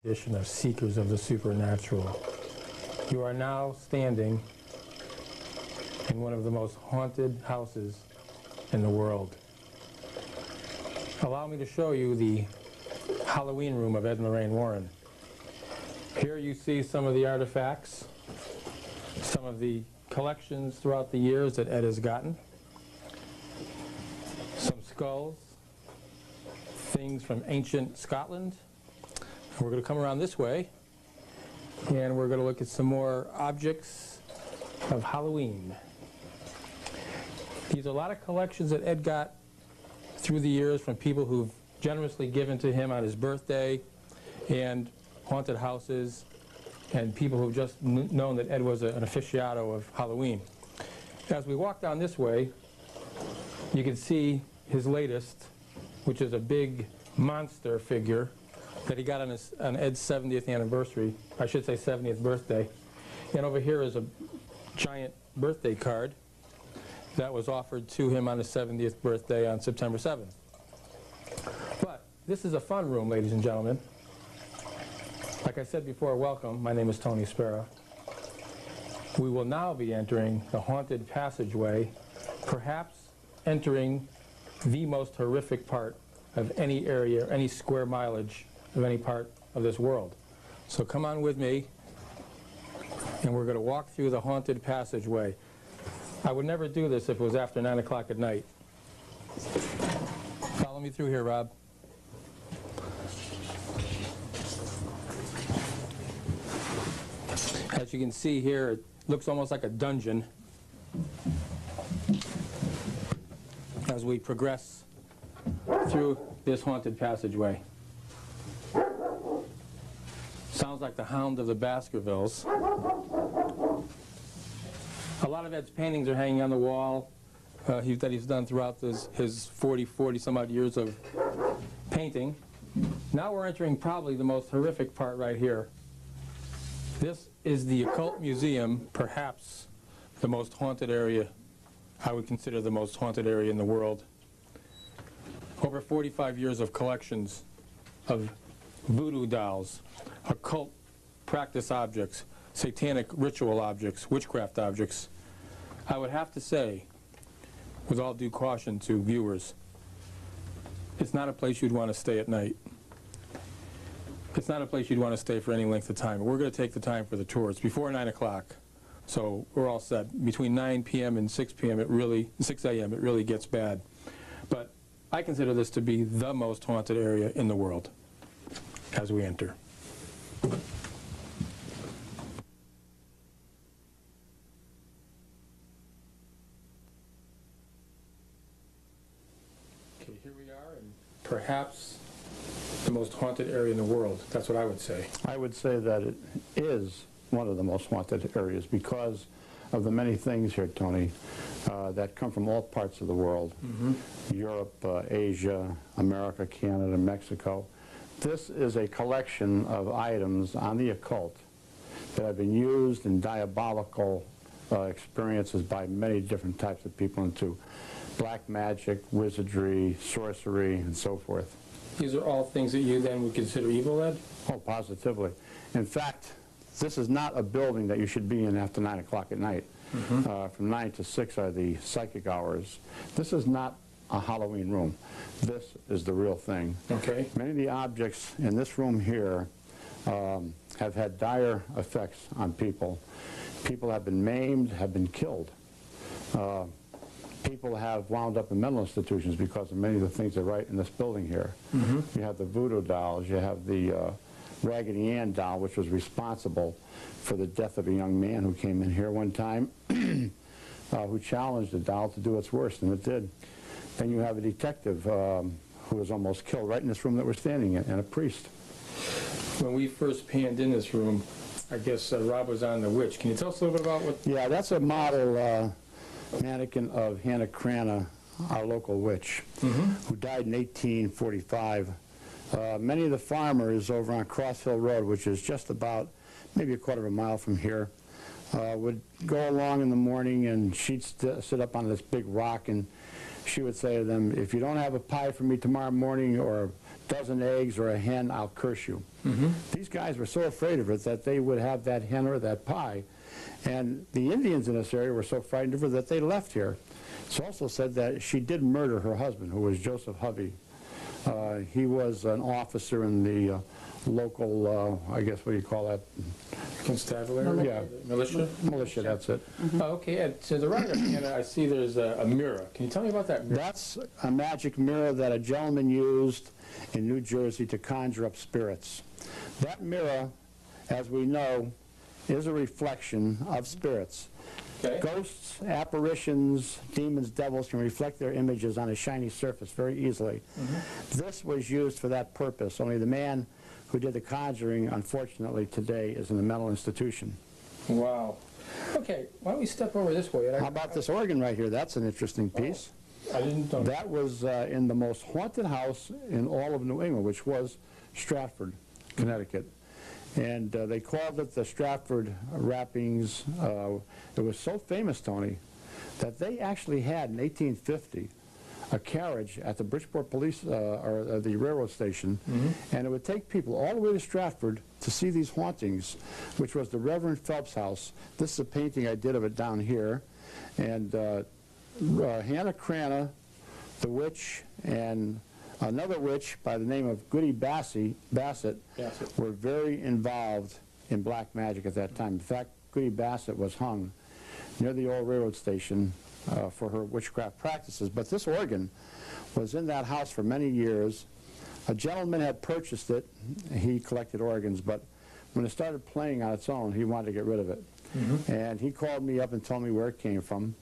Edition of Seekers of the Supernatural. You are now standing in one of the most haunted houses in the world. Allow me to show you the Halloween room of Ed and Lorraine Warren. Here you see some of the artifacts, some of the collections throughout the years that Ed has gotten, some skulls, things from ancient Scotland. We're going to come around this way, and we're going to look at some more objects of Halloween. These are a lot of collections that Ed got through the years from people who've generously given to him on his birthday, and haunted houses, and people who've just known that Ed was an aficionado of Halloween. As we walk down this way, you can see his latest, which is a big monster figure that he got on Ed's 70th anniversary, I should say 70th birthday. And over here is a giant birthday card that was offered to him on his 70th birthday on September 7th. But this is a fun room, ladies and gentlemen. Like I said before, welcome. My name is Tony Spera. We will now be entering the haunted passageway, perhaps entering the most horrific part of any area, any square mileage of any part of this world. So come on with me, and we're going to walk through the haunted passageway. I would never do this if it was after 9 o'clock at night. Follow me through here, Rob. As you can see here, it looks almost like a dungeon as we progress through this haunted passageway. Sounds like the Hound of the Baskervilles. A lot of Ed's paintings are hanging on the wall that he's done throughout his 40 some odd years of painting. Now we're entering probably the most horrific part right here. This is the Occult Museum, perhaps the most haunted area, I would consider the most haunted area in the world. Over 45 years of collections of voodoo dolls, occult practice objects, satanic ritual objects, witchcraft objects. I would have to say, with all due caution to viewers, it's not a place you'd want to stay at night. It's not a place you'd want to stay for any length of time. We're going to take the time for the tour. It's before 9 o'clock, so we're all set. Between 9 p.m. and 6 p.m., 6 a.m., it really gets bad. But I consider this to be the most haunted area in the world as we enter. Okay, here we are, and perhaps the most haunted area in the world. That's what I would say. I would say that it is one of the most haunted areas because of the many things here, Tony, that come from all parts of the world. Europe, Asia, America, Canada, Mexico. This is a collection of items on the occult that have been used in diabolical experiences by many different types of people into black magic, wizardry, sorcery, and so forth. These are all things that you then would consider evil, Ed? Oh, positively. In fact, this is not a building that you should be in after 9 o'clock at night. From 9 to 6 are the psychic hours. This is not a Halloween room. This is the real thing. Okay. Many of the objects in this room here have had dire effects on people. People have been maimed, have been killed. People have wound up in mental institutions because of many of the things that are right in this building here. You have the voodoo dolls, you have the Raggedy Ann doll, which was responsible for the death of a young man who came in here one time, who challenged the doll to do its worst, and it did. Then you have a detective who was almost killed right in this room that we're standing in, and a priest. When we first panned in this room, I guess Rob was on the witch. Can you tell us a little bit about what... Yeah, that's a model mannequin of Hannah Crana, our local witch, who died in 1845. Many of the farmers over on Cross Hill Road, which is just about maybe a quarter of a mile from here, would go along in the morning, and she'd sit up on this big rock, and she would say to them, if you don't have a pie for me tomorrow morning or dozen eggs or a hen, I'll curse you. These guys were so afraid of it that they would have that hen or that pie. And the Indians in this area were so frightened of her that they left here. It's also said that she did murder her husband, who was Joseph Hovey. He was an officer in the local, I guess, what do you call that? Constabulary? Yeah. Militia? Militia, that's it. Oh, okay, and to the right of Hannah, I see there's a mirror. Can you tell me about that mirror? That's a magic mirror that a gentleman used in New Jersey to conjure up spirits. That mirror, as we know, is a reflection of spirits. Okay. Ghosts, apparitions, demons, devils can reflect their images on a shiny surface very easily. This was used for that purpose, only the man who did the conjuring, unfortunately, today is in a mental institution. Wow. Okay, why don't we step over this way? How about this organ right here? That's an interesting piece. I didn't know. That was in the most haunted house in all of New England, which was Stratford, Connecticut. And they called it the Stratford Rappings. It was so famous, Tony, that they actually had in 1850 a carriage at the Bridgeport Police, or the railroad station, and it would take people all the way to Stratford to see these hauntings, which was the Reverend Phelps house. This is a painting I did of it down here. And Hannah Cranna, the witch, and another witch by the name of Goody Bassett were very involved in black magic at that time. In fact, Goody Bassett was hung near the old railroad station for her witchcraft practices. But this organ was in that house for many years. A gentleman had purchased it. He collected organs, but when it started playing on its own, he wanted to get rid of it. And he called me up and told me where it came from,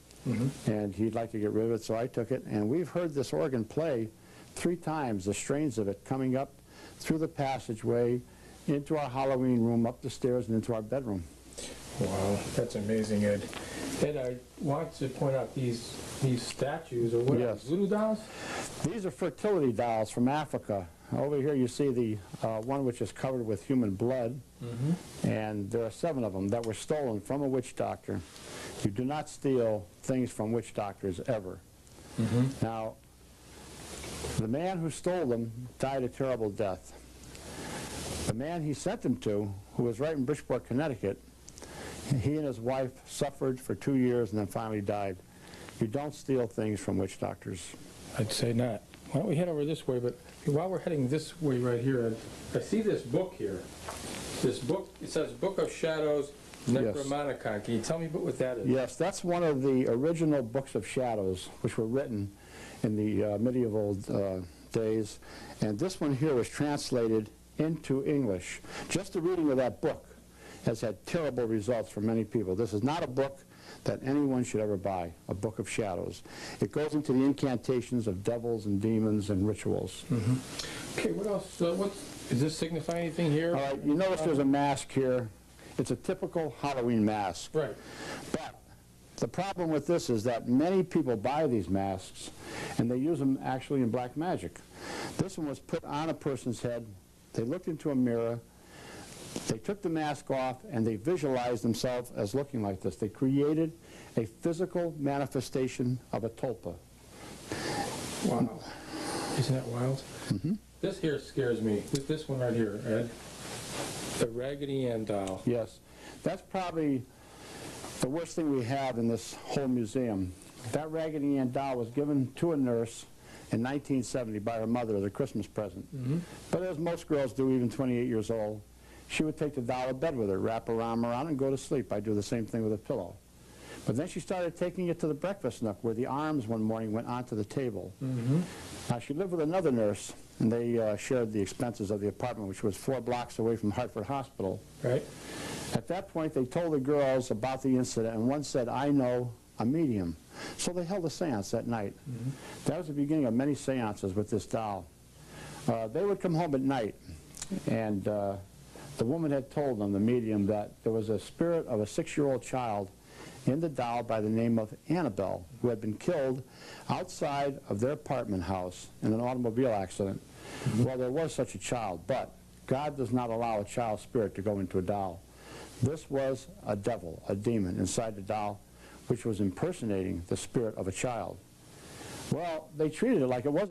and he'd like to get rid of it, so I took it. And we've heard this organ play 3 times, the strains of it coming up through the passageway, into our Halloween room, up the stairs, and into our bedroom. Wow, that's amazing, Ed. Ed, I want to point out these statues, or what are Yes. these, voodoo dolls? These are fertility dolls from Africa. Over here you see the one which is covered with human blood, and there are 7 of them that were stolen from a witch doctor. You do not steal things from witch doctors ever. Now, the man who stole them died a terrible death. The man he sent them to, who was right in Bridgeport, Connecticut, he and his wife suffered for 2 years and then finally died. You don't steal things from witch doctors. I'd say not. Why don't we head over this way, but while we're heading this way right here, I see this book here. This book, it says Book of Shadows, Necromonicon. Can you tell me what that is? Yes, that's one of the original books of shadows, which were written in the medieval days. And this one here was translated into English. Just the reading of that book has had terrible results for many people. This is not a book that anyone should ever buy, a book of shadows. It goes into the incantations of devils and demons and rituals. Okay, what else? Does this signify anything here? All right, you notice there's a mask here. It's a typical Halloween mask. Right. But the problem with this is that many people buy these masks and they use them actually in black magic. This one was put on a person's head. They looked into a mirror. They took the mask off and they visualized themselves as looking like this. They created a physical manifestation of a tulpa. Wow. Isn't that wild? This here scares me. This one right here, Ed. The Raggedy Ann doll. Yes. That's probably the worst thing we have in this whole museum. That Raggedy Ann doll was given to a nurse in 1970 by her mother as a Christmas present. But as most girls do, even 28 years old, she would take the doll to bed with her, wrap her arm around, and go to sleep. I do the same thing with a pillow. But then she started taking it to the breakfast nook, where the arms one morning went onto the table. Now, she lived with another nurse, and they shared the expenses of the apartment, which was 4 blocks away from Hartford Hospital. Right. At that point, they told the girls about the incident, and one said, "I know a medium." So they held a seance that night. That was the beginning of many seances with this doll. They would come home at night, and the woman had told them, the medium, that there was a spirit of a 6-year-old child in the doll by the name of Annabelle, who had been killed outside of their apartment house in an automobile accident. Well, there was such a child, but God does not allow a child's spirit to go into a doll. This was a devil, a demon, inside the doll, which was impersonating the spirit of a child. Well, they treated it like it was